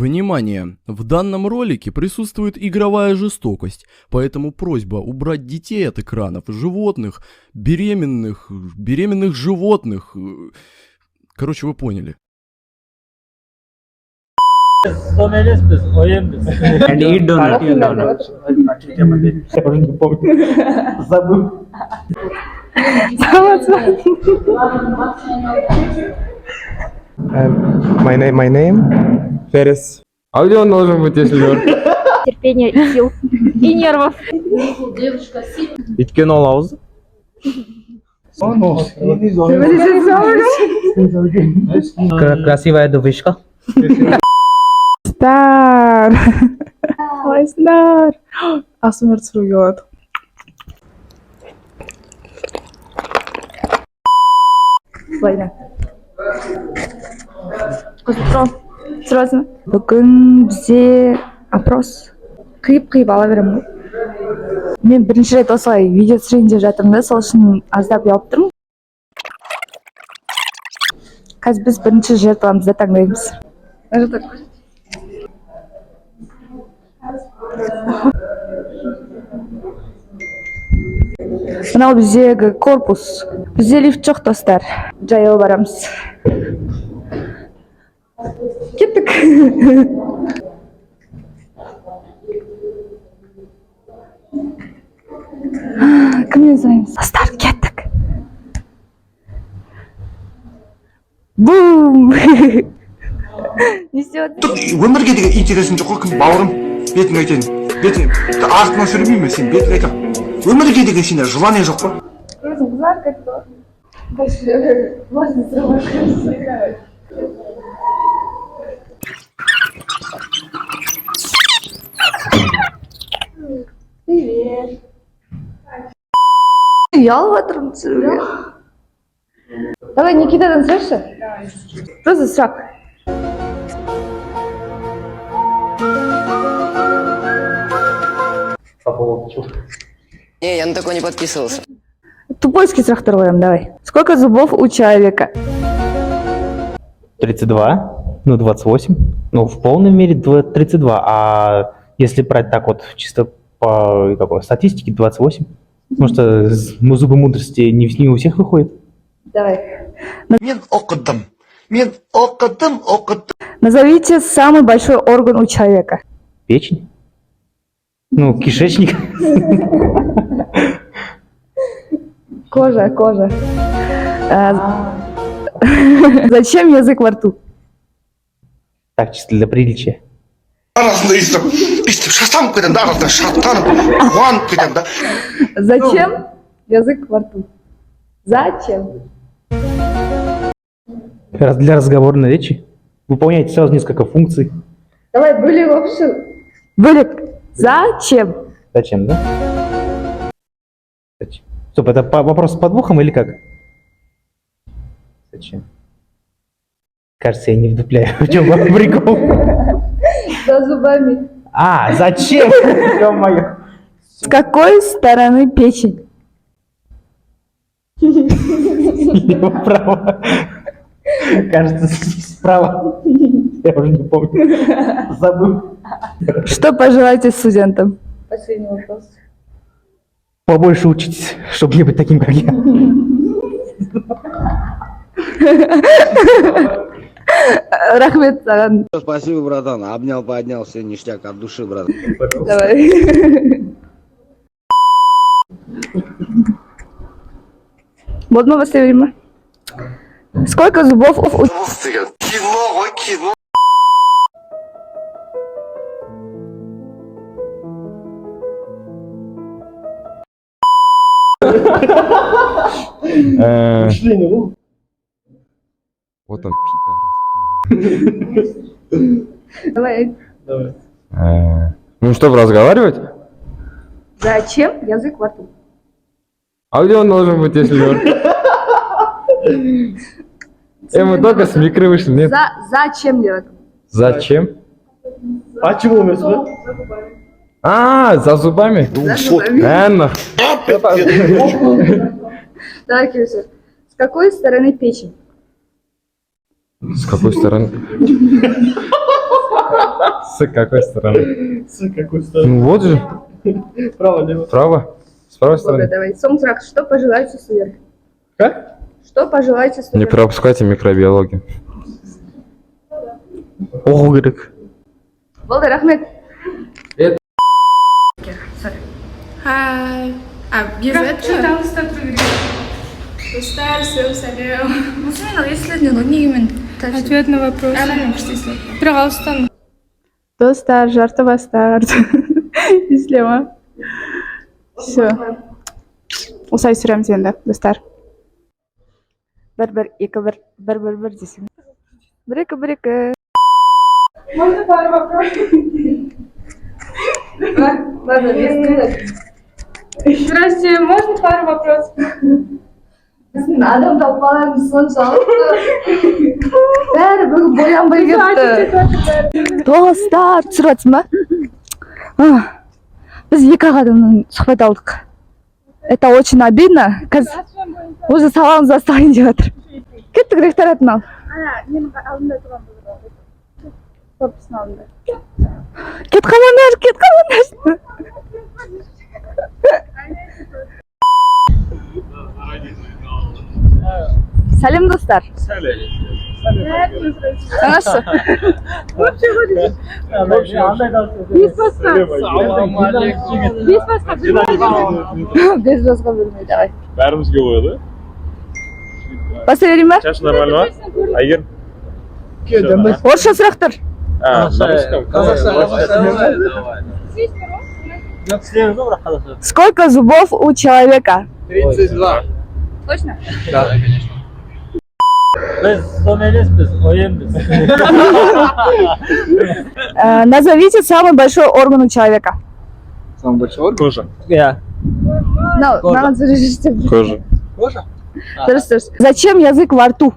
Внимание! В данном ролике присутствует игровая жестокость, поэтому просьба убрать детей от экранов, животных, беременных животных. Короче, вы поняли. And eat donut. Eat donut. Забыл. My name Феррис. А где он должен быть, если лёг? Терпения и сил. И нервов. Өйткені ол ауыз. Красивая дубышка. Стар. Ой, Стар. Асмр түсіруге болады. Былайда. Сразу. Бүгін бізде опрос. Қиып ала беремін ғой. Мен бірінші рет осылай видео түсірейін деп жатырмын да, сол үшін аздап ұялып тұрмын. Қазір біз бірінші жертвамызды таңдаймыз. Мынау біздегі корпус. Бізде лифт жоқ, достар. Жаяу барамыз. Кеттік. Кімнен сұраймыз? Достар, кеттік. Бум! Не істеп жатыр? Өмірге деген интересім жоқ қой, кім бауырым, бетіңе айтайын. Бетіңе артынан сөйлемеймін, сен бетіңе айтамын. Өмірге деген сенде желание жоқ қой. Знаешь, как то? Даже можно сравнивать. Привет. Ұялып отырмын түсіруге. Давай Никитадан сұрайықшы. Просто сұрақ. Не, я на такой не подписывался. Тупойский сұрақтар қоямын, давай. Сколько зубов у человека? 32, ну 28, ну в полной мере 32, а если брать так вот чисто по статистике 28, потому что зубы мудрости не у всех выходит. Давай. Мен оқыдым. Назовите самый большой орган у человека. Печень, ну кишечник. Кожа. Зачем язык во рту? Так, чисто для приличия. Арасында өйстіп шатанып кетемін да, арасында шаттанып, қуанып кетемін да. Зачем язык во рту? Зачем? Для разговорной речи выполняете сразу несколько функций. Давай, были вообще. Были. Зачем? Зачем, да? Зачем? Стоп, это вопрос с подвохом или как? Зачем? Кажется, я не вдупляю, в чем прикол. За зубами. А, зачем? Ё-моё. С какой стороны печень? Право. Кажется, справа. Я уже не помню. Забыл. Что пожелаете студентам? Последний вопрос. Побольше учитесь, чтобы не быть таким, как я. Рахмет саған. Спасибо, братан. Обнял, поднял, все ништяк от души, братан. Давай. Можно вас время? Сколько зубов у... Кино. Вот он, пидорас. Давай. Ну что, разговаривать? Зачем язык во рту? А где он должен быть, если лёг? Мы только с микро вышли, нет? Зачем делать? Зачем? А чего у меня? А, за зубами? За зубами. Энно. Давай, Кирюша. С какой стороны печень? С какой стороны? С какой стороны? С какой стороны? Ну вот же. Право, лево. Право. С правой стороны. Давай. Соңсырақ, что пожелаете студентам? Как? Что пожелаете Не студентам? пропускайте микробиологию. оқу керек. Болды, рахмет. Достар, сәлем. Ответ на вопрос. Пожалуйста. Достар, жарты бастар. Естіле ма? Все. Осылай сүреміз енді, достар. Бір, екі, бір десем. Бір, екі. Можно пару вопросов? Ладно, без Здравствуйте, можно пару вопросов? Біздің адам талпаларымыз соншалықты. Бәрі бүгін боянбай кетті. Достар, түсіріп жатсың ба? Біз екі ақ адамнан сұхбат алдық. Это очень обидно. Қазір уже саламыз бастайын деп жатыр. Кеттік, ректоратын ал. Менің алдымда тұрған корпустың алдында. Кет қалмаңдар. Сәлем, достар. Хорошо. Без басқа білмей, давай. Бәрімізге қойды. Баса берейін ба? Шаш нормально ма? Айгер? Орысша сұрақтар. Сколько зубов у человека? 32. Точно? Назовите самый большой орган у человека. Самый большой орган? Кожа. Кожа. Кожа? Зачем язык во рту?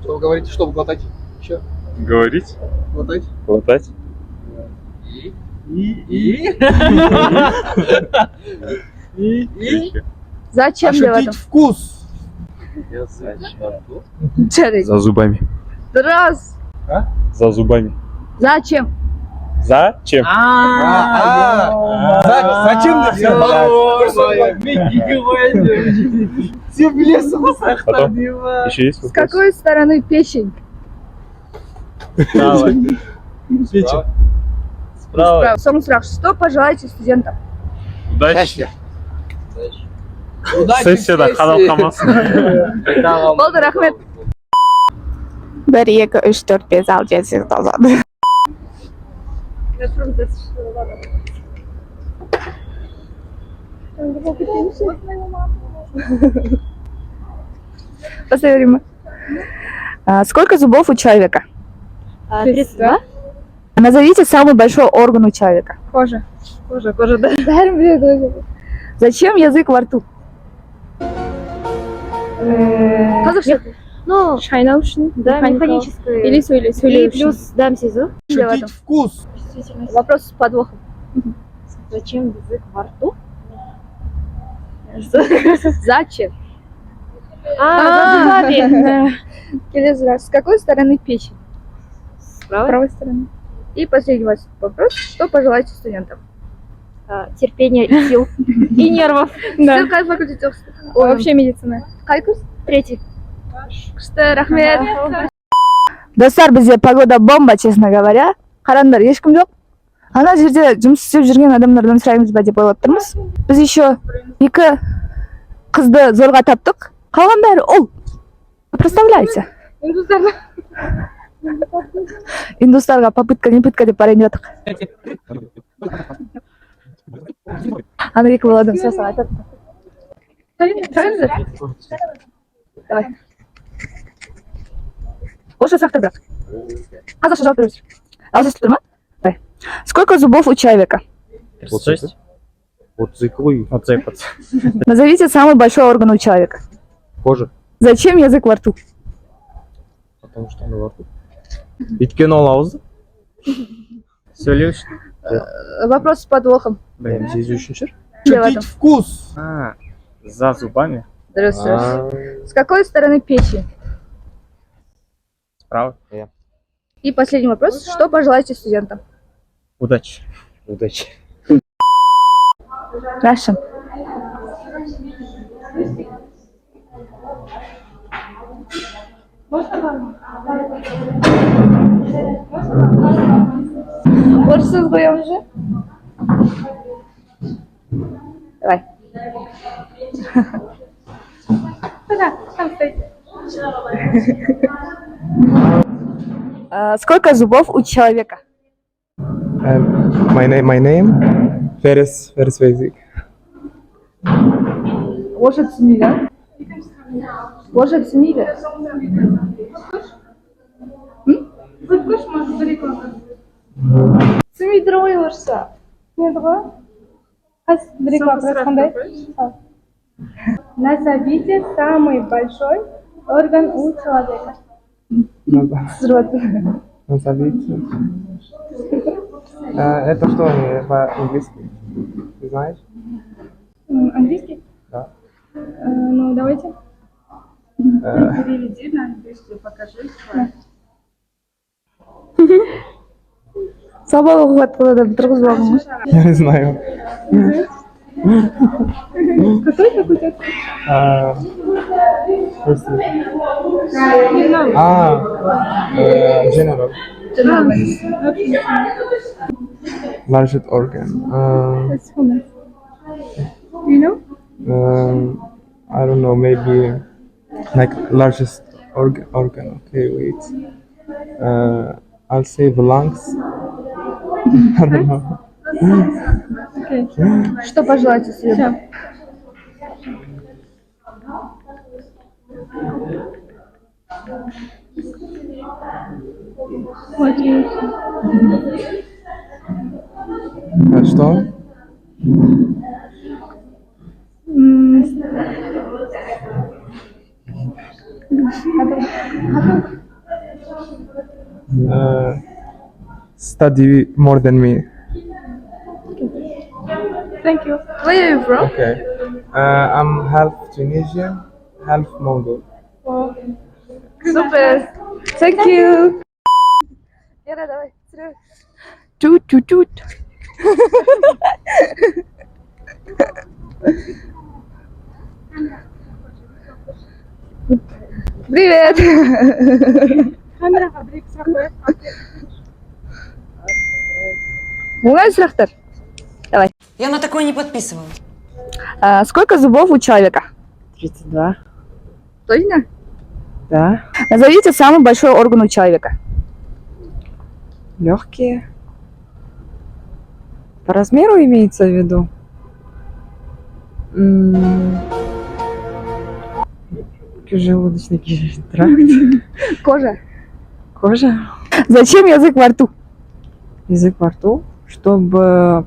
Что вы говорите, чтобы глотать? Еще? Говорить? Глотать? Глотать? Зачем для этого? Вкус. За зубами. Раз. За зубами. Зачем? Зачем? Зачем ты все? Потом. Еще есть С вопрос? какой стороны печень? Печень. Справа. Соңсырақ, что пожелаете студентам? Удачи. Сессияда қадал қалмасын. Болды, рахмет. 1, 2, 3, 4, 5, 6, 7, 8, 9. Посмотрим. Сколько зубов у человека? 32. Назовите самый большой орган у человека. Кожа, да. Зачем язык во рту? Ну, Шайнау үшін, да, механическое. Или сөйлеу И үшін. плюс дам сезу. Вкус. Вопрос с подвохом. Зачем язык во рту? Зачем? За зубами. Келесі раз. С какой стороны печень? С Правой? правой стороны. И последний вопрос. Что пожелаете студентам? Терпения и сил. И нервов. Сіз қай факультетте оқысыз? Вообще медицина. Қай курс? 3. Күшті, рахмет. Достар, бізде погода бомба, честно говоря. Қараңдар, ешкім жоқ. Ана жерде жұмыс істеп жүрген адамдардан сұраймыз ба деп ойлап тұрмыз. Біз еще 2 қызды зорға таптық. Қалған бәрі ол. Представляете? Индустарға попытка, не пытка деп барайын деп жатық. Ана 2 баладан сұрасаң айтады. Давай. Орысша сұрақтар бірақ. Қазақша жауап беріңіздер. Алсыз тұр ма? Давай. Сколько зубов у человека? 36. 30. Назовите самый большой орган у человека. Кожа. Зачем язык во рту? Потому что он во рту. Өйткені ол ауызды. Сөйлеу үшін. Вопрос с подвохом. Блин, сезу үшін шығар. Чуть Вкус. За зубами. С какой стороны печень? Справа. И последний вопрос. Что пожелаете студентам? Удачи. Удачи. Russian. Орысыз қоямыз же? Давай. Сколько зубов у человека? My name? Feris Basic. Лошадь Смиля. Лошадь Смиля. Смидер ойылырса. Нет, Назовите самый большой орган у человека. Назовите. Это что по-английски? Ты знаешь? Английский? Да. Ну, давайте. Переведи на английский, покажи. Сабақ оқып жатқанда тұрғызбағым. Я не знаю. Какой факультет? General. Largest organ. That's human. Do you know? I don't know. Maybe like largest organ. Okay, wait. I'll say the lungs. I don't know. Okay. Что пожелаете студентам? Что? Study more than me. Thank you. Where are you from? Okay. I'm half Tunisian, half Mongol. Супер. Thank you. Ира, давай. Тут. Привет. Оңай сұрақтар. Давай. Я на такое не подписывала. Сколько зубов у человека? 32. Точно? Да. Назовите самый большой орган у человека. Легкие. По размеру имеется в виду? Желудочно-кишечный тракт. Кожа. Кожа. Зачем язык во рту? Язык во рту, чтобы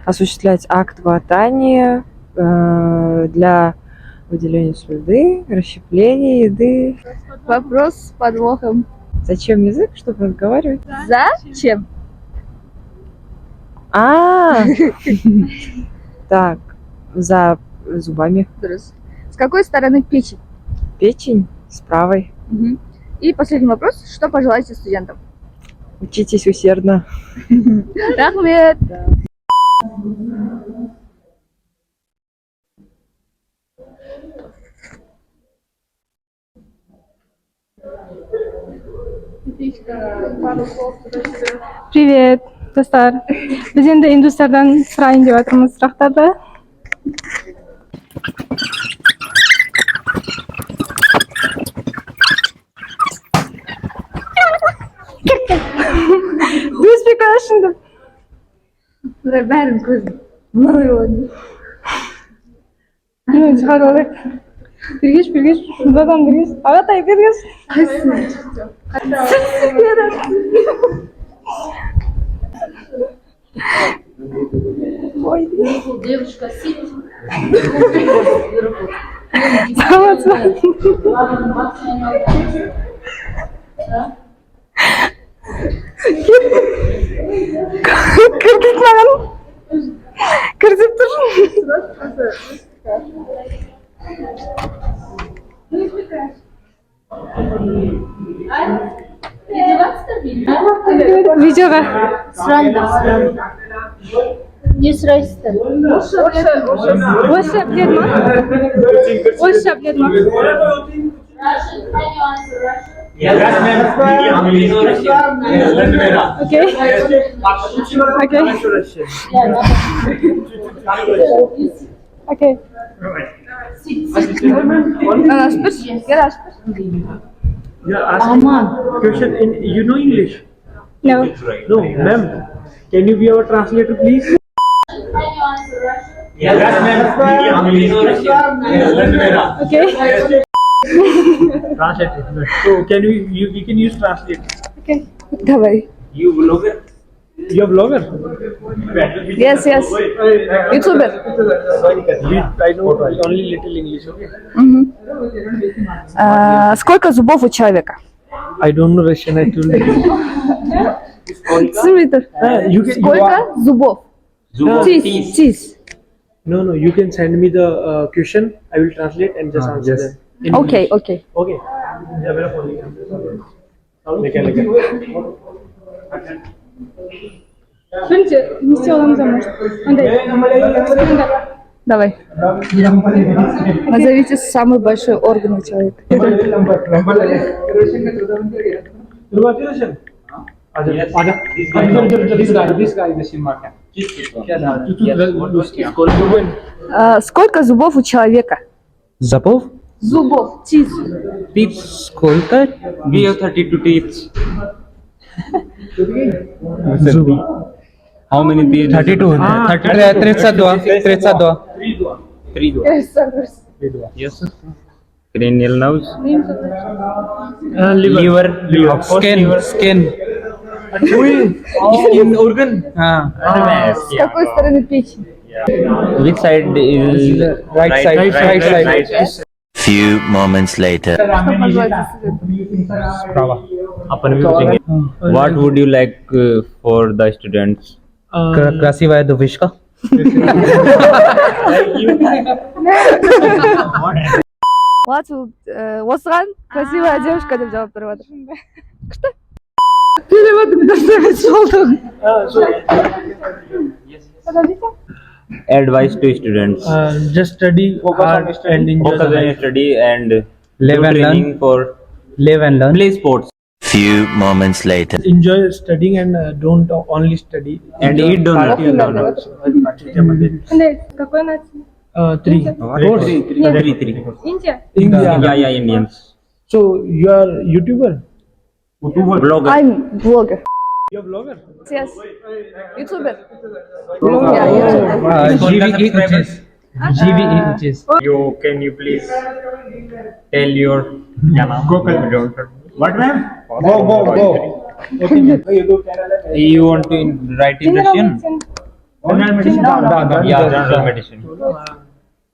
осуществлять акт глотания для выделения слюны, расщепления еды. Вопрос с подвохом. Зачем язык, чтобы разговаривать? Зачем? Так, за зубами. С какой стороны печень? Печень с правой. И последний вопрос. Что пожелаете студентам? Учитесь усердно. Рахмет. Привет, достар. Biz endi Induslardan sırayın deb atırmız sıraqtarda. Do you speak Russian? Бәрін көзім. Мынау ойын. Шығар олай. Бергеш. Шунадан бергеш. Ағатай бергеш. Девушка, сидит. Кірдік маған. Кірдіп тұршын. Издеваться? видеоға. Не сұрайсыздар? Орысша біледі ма? Орысша біледі ма? Окей. Окей. Question in you know English? No. No, ma'am. Can you be our translator, please? Okay. Translator. So can we can use translator? Okay. Давай. You vlogger? You're vlogger? Yes, yes. YouTuber. I know only little English, okay? Сколько зубов у человека? I don't know Russian, I told you. Сколько зубов? Teeth. No, you can send me the question. I will translate and just answer them. In Okay, English. okay. Okay. Бірінші, не істей аламыз ба, может? Андай. Давай. Назовите самый большой орган у человека. Сколько зубов у человека? Зубов? Зубов. Teeth. Teeth. Сколько? We have 32 teeth. How many teeth? 32. 32. 32. Yes. Cranial nerves. Liver. Skin. Skin organ. С какой стороны печень? Which side is right side? Right side. Few moments later. What would you like for the students? Красивая девушка. осыған красивая девушка деп жауап беріп отыр. Күшті. Переводың дұрыс болды. Advice to students. Just study hard and enjoy Focus the on life. study and Live do and training learn. for Live and learn. play sports Few moments later. Enjoy studying and don't only study. and eat donuts. Андай, какой нация? Three. Three. Индия? India. Yeah, Indians. So you are YouTuber? Blogger. I'm blogger. You're vlogger? Yes. YouTuber. Yeah, YouTuber. GVEHs. Can you please tell your what ma'am? Go. You want to write in Russian? General medicine? Yeah, general medicine.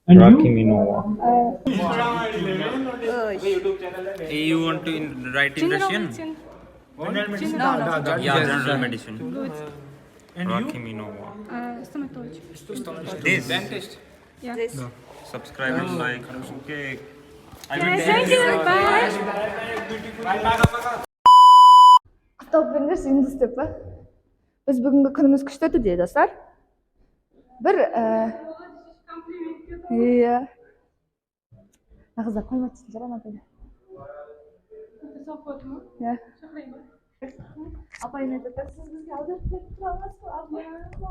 Rakhiminova. You want to write in Russian? Yeah, general medicine. Rakhiminova. Стоматолог. This dentist. Yeah. Subscribe and like. Okay. Thank you. Bye. Автобус индус деп па? Біз бүгінгі күніміз күшті өтті дейді достар. Бір иә. Қыздар қойматсың жара ма? Иә. Апайын айтады, сіз бізге аударып беріп тұра аласыз ба?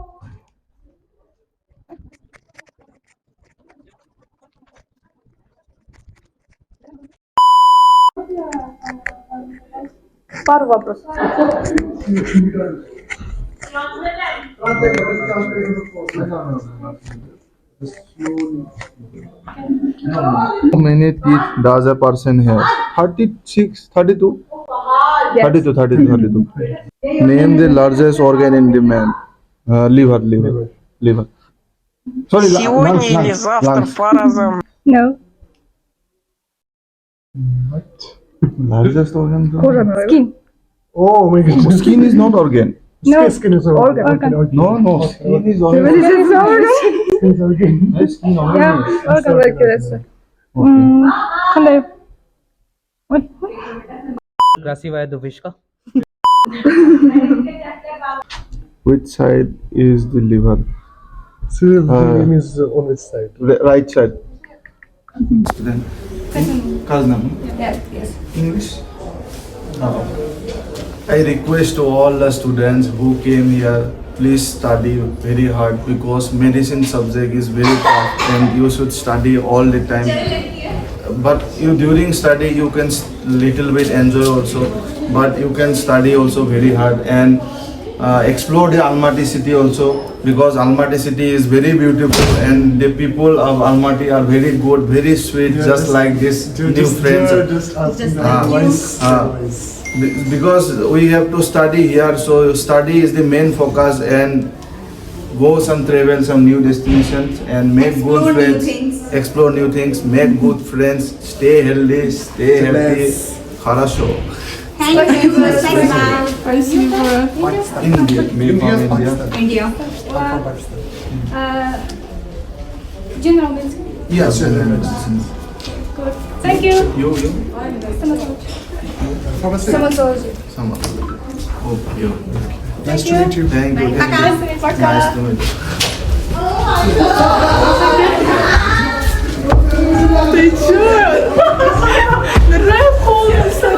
Пару вопросов. How many teeth does a person have? 36, 32? Yes. 32. Name the largest organ in the man. Liver. Sorry, Сегодня или завтра по-разному. No. What? Largest organ? Skin. Oh my god. Skin is not organ. No. Skin is Organ. No. Skin is organ. Skin organ. Yeah. Organ келесі. Қандай? What? Красивая девушка. Which side is the liver? Name is on which side? Right side. Student. Kaznam. Yes. English. I request to all the students who came here, please study very hard because medicine subject is very tough and you should study all the time. But you during study you can little bit enjoy also, but you can study also very hard and explore the Almaty city also because Almaty city is very beautiful and the people of Almaty are very good, very sweet, just like this new friends. Because we have to study here, so study is the main focus and go some travel, some new destinations and make good friends, explore new things, make good friends, stay healthy, stay happy. Kharasho. Thank you. India. India. General medicine. Yes, Good. Thank you. You. Stomatology. Okay. Nice to meet you. Thank you. Nice to meet you. Ты чё? Нравится полностью,